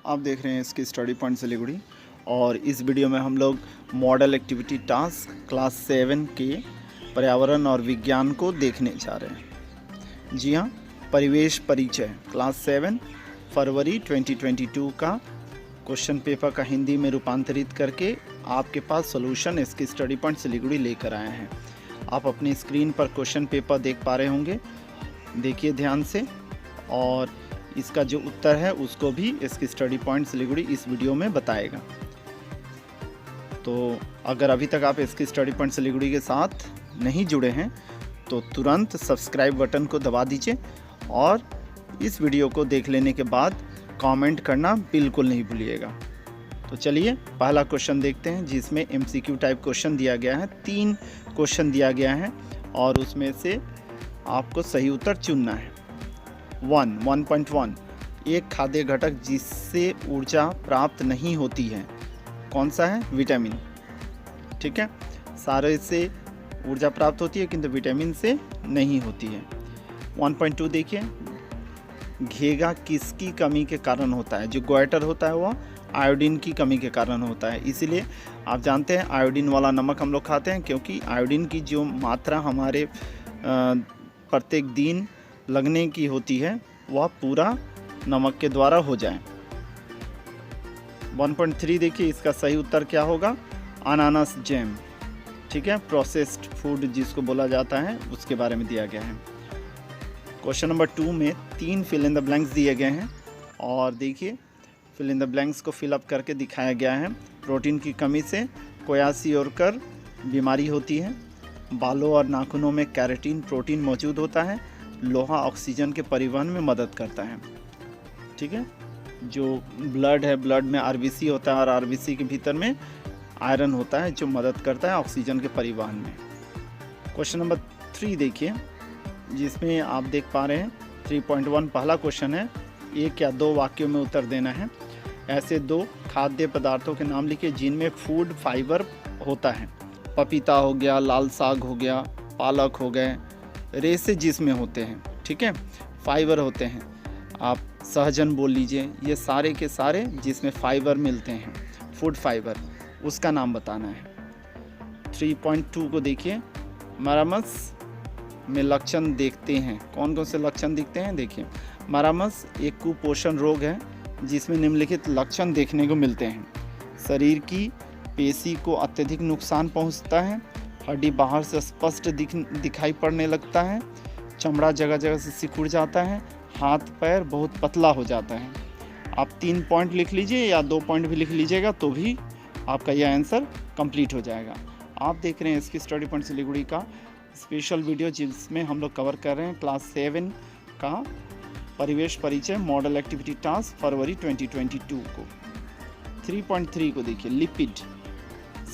आप देख रहे हैं इसकी स्टडी पॉइंट सिलीगुड़ी और इस वीडियो में हम लोग मॉडल एक्टिविटी टास्क क्लास 7 के पर्यावरण और विज्ञान को देखने जा रहे हैं। जी हाँ, परिवेश परिचय क्लास 7 फरवरी 2022 का क्वेश्चन पेपर का हिंदी में रूपांतरित करके आपके पास सॉल्यूशन इसकी स्टडी पॉइंट सिलीगुड़ी लेकर आए हैं। आप अपनी स्क्रीन पर क्वेश्चन पेपर देख पा रहे होंगे, देखिए ध्यान से, और इसका जो उत्तर है उसको भी इसकी स्टडी पॉइंट सिलीगुड़ी इस वीडियो में बताएगा। तो अगर अभी तक आप इसकी स्टडी पॉइंट सिलीगुड़ी के साथ नहीं जुड़े हैं तो तुरंत सब्सक्राइब बटन को दबा दीजिए और इस वीडियो को देख लेने के बाद कमेंट करना बिल्कुल नहीं भूलिएगा। तो चलिए पहला क्वेश्चन देखते हैं, जिसमें MCQ टाइप क्वेश्चन दिया गया है। 3 क्वेश्चन दिया गया है और उसमें से आपको सही उत्तर चुनना है। 1.1 एक खाद्य घटक जिससे ऊर्जा प्राप्त नहीं होती है, कौन सा है? विटामिन। ठीक है, सारे से ऊर्जा प्राप्त होती है किंतु विटामिन से नहीं होती है। 1.2 देखिए, घेगा किसकी कमी के कारण होता है? जो ग्वाइटर होता है वह आयोडीन की कमी के कारण होता है। इसीलिए आप जानते हैं आयोडीन वाला नमक हम लोग खाते हैं, क्योंकि आयोडीन की जो मात्रा हमारे प्रत्येक दिन लगने की होती है वह पूरा नमक के द्वारा हो जाए। 1.3 देखिए, इसका सही उत्तर क्या होगा? अनानास जैम। ठीक है, प्रोसेस्ड फूड जिसको बोला जाता है उसके बारे में दिया गया है। क्वेश्चन नंबर 2 में 3 फिल इन द ब्लैंक्स दिए गए हैं और देखिए फिल इन द ब्लैंक्स को फिलअप करके दिखाया गया है। प्रोटीन की कमी से क्वयासिओर्कर बीमारी होती है। बालों और नाखूनों में कैरेटीन प्रोटीन मौजूद होता है। लोहा ऑक्सीजन के परिवहन में मदद करता है। ठीक है, जो ब्लड है, ब्लड में RBC होता है और RBC के भीतर में आयरन होता है जो मदद करता है ऑक्सीजन के परिवहन में। क्वेश्चन नंबर 3 देखिए, जिसमें आप देख पा रहे हैं 3.1 पहला क्वेश्चन है। 1 या 2 वाक्यों में उत्तर देना है। ऐसे 2 खाद्य पदार्थों के नाम लिखिए जिनमें फूड फाइबर होता है। पपीता हो गया, लाल साग हो गया, पालक हो गए, रेसे जिसमें होते हैं, ठीक है, फाइबर होते हैं। आप सहजन बोल लीजिए, ये सारे के सारे जिसमें फाइबर मिलते हैं, फूड फाइबर, उसका नाम बताना है। 3.2 को देखिए, मरामस में लक्षण देखते हैं। कौन कौन से लक्षण दिखते हैं? देखिए, मरामस एक कुपोषण रोग है जिसमें निम्नलिखित लक्षण देखने को मिलते हैं। शरीर की पेशी को अत्यधिक नुकसान पहुंचता है। हड्डी बाहर से स्पष्ट दिखाई पड़ने लगता है। चमड़ा जगह जगह से सिकुड़ जाता है। हाथ पैर बहुत पतला हो जाता है। आप 3 पॉइंट लिख लीजिए या 2 पॉइंट भी लिख लीजिएगा तो भी आपका यह आंसर कंप्लीट हो जाएगा। आप देख रहे हैं इसकी स्टडी पॉइंट सिलीगुड़ी का स्पेशल वीडियो, जिसमें हम लोग कवर कर रहे हैं क्लास 7 का परिवेश परिचय मॉडल एक्टिविटी टास्क फरवरी 2022 को। 3.3 को देखिए, लिपिड।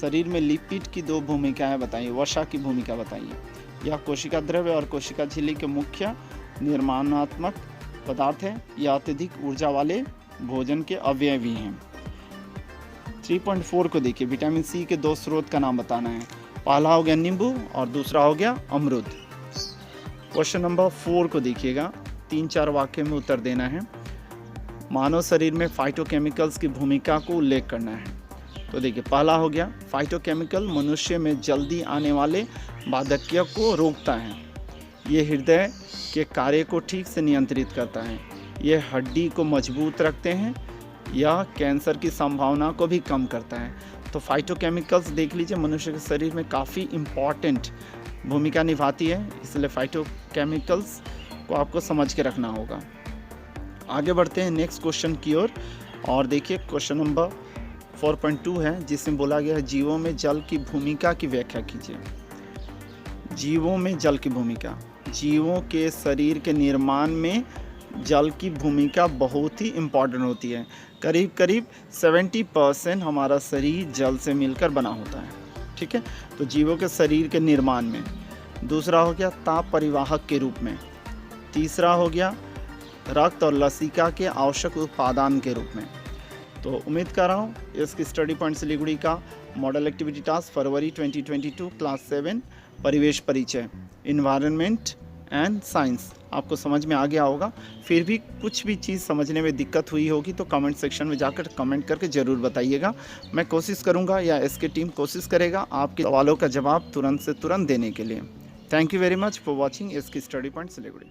शरीर में लिपिड की 2 भूमिकाएं बताइए, वसा की भूमिका बताइए। यह कोशिका द्रव्य और कोशिका झिल्ली के मुख्य निर्माणात्मक पदार्थ है। यह अत्यधिक ऊर्जा वाले भोजन के अवयवी हैं। 3.4 को देखिए, विटामिन C के 2 स्रोत का नाम बताना है। पहला हो गया नींबू और दूसरा हो गया अमरूद। क्वेश्चन नंबर 4 को देखिएगा, 3-4 वाक्य में उत्तर देना है। मानव शरीर में फाइटोकेमिकल्स की भूमिका को उल्लेख करना है। तो देखिए, पहला हो गया, फाइटोकेमिकल मनुष्य में जल्दी आने वाले बाधक्य को रोकता है। ये हृदय के कार्य को ठीक से नियंत्रित करता है। ये हड्डी को मजबूत रखते हैं। यह कैंसर की संभावना को भी कम करता है। तो फाइटोकेमिकल्स देख लीजिए, मनुष्य के शरीर में काफ़ी इम्पॉर्टेंट भूमिका निभाती है, इसलिए फाइटोकेमिकल्स को आपको समझ के रखना होगा। आगे बढ़ते हैं नेक्स्ट क्वेश्चन की ओर और देखिए क्वेश्चन नंबर 4.2 है, जिसमें बोला गया है जीवों में जल की भूमिका की व्याख्या कीजिए। जीवों में जल की भूमिका, जीवों के शरीर के निर्माण में जल की भूमिका बहुत ही इम्पॉर्टेंट होती है। करीब करीब 70% हमारा शरीर जल से मिलकर बना होता है। ठीक है, तो जीवों के शरीर के निर्माण में। दूसरा हो गया ताप परिवाहक के रूप में। तीसरा हो गया रक्त और लसिका के आवश्यक उत्पादन के रूप में। तो उम्मीद कर रहा हूँ इसकी स्टडी पॉइंट सिलीगुड़ी का मॉडल एक्टिविटी टास्क फरवरी 2022 क्लास 7 परिवेश परिचय, इन्वायरमेंट एंड साइंस आपको समझ में आ गया होगा। फिर भी कुछ भी चीज़ समझने में दिक्कत हुई होगी तो कमेंट सेक्शन में जाकर कमेंट करके ज़रूर बताइएगा। मैं कोशिश करूँगा या इसकी टीम कोशिश करेगा आपके सवालों का जवाब तुरंत से तुरंत देने के लिए। Thank you very much for watching इसकी स्टडी पॉइंट सिलीगुड़ी।